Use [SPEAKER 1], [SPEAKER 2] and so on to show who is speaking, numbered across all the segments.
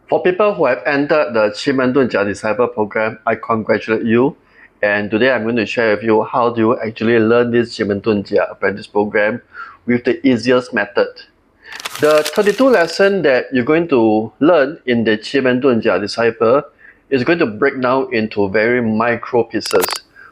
[SPEAKER 1] For people who have entered the 奇门遁甲 Disciple Program, I congratulate you. And today I'm going to share with you how do you actually learn this 奇门遁甲 Apprentice Program with the easiest method. The 32 lesson that you're going to learn in the 奇门遁甲 Disciple is going to break down into very micro pieces.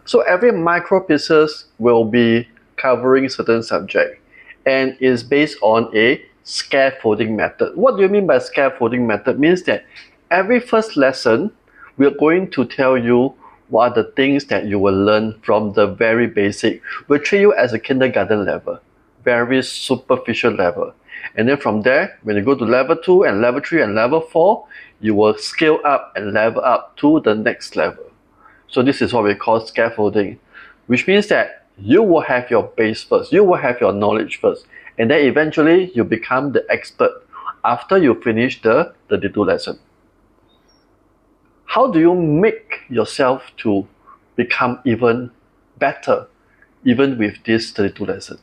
[SPEAKER 1] So every micro pieces will be covering certain subject and is based on a scaffolding method. What do you mean by scaffolding method? Means that every first lesson we're going to tell you what are the things that you will learn from the very basic. We'll treat you as a kindergarten level, very superficial level. And then from there, when you go to level 2 and level 3 and level 4, you will scale up and level up to the next level. So this is what we call scaffolding, which means that you will have your base first, you will have your knowledge first, and then eventually you become the expert after you finish the 32 lesson. How do you make yourself to become even better, even with this 32 lesson?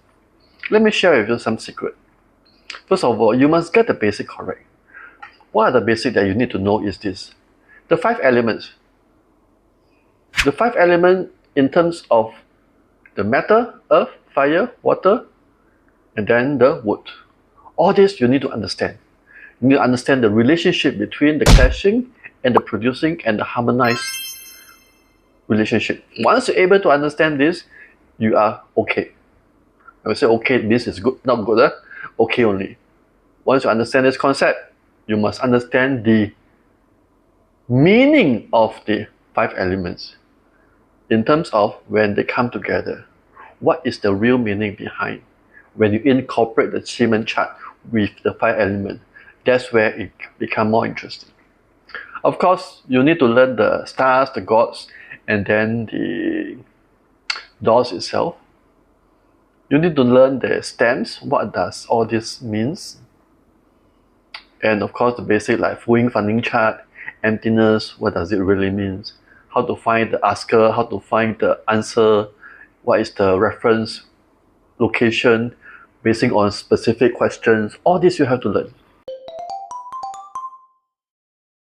[SPEAKER 1] Let me share with you some secret. First of all, you must get the basic correct. What are the basic that you need to know is this. The 5 elements. The 5 elements in terms of the matter, earth, fire, water, and then the wood. All this you need to understand. You need to understand the relationship between the clashing and the producing and the harmonized relationship. Once you're able to understand this, you are okay. I will say okay, this is good, not good, okay only. Once you understand this concept, you must understand the meaning of the 5 elements in terms of when they come together. What is the real meaning behind when you incorporate the Qi chart with the 5 elements? That's where it becomes more interesting. Of course, you need to learn the stars, the gods, and then the doors itself. You need to learn the stems. What does all this means? And of course, the basic like Fu-Yin funding chart, emptiness, what does it really mean? How to find the asker, how to find the answer, what is the reference location, basing on specific questions. All this you have to learn.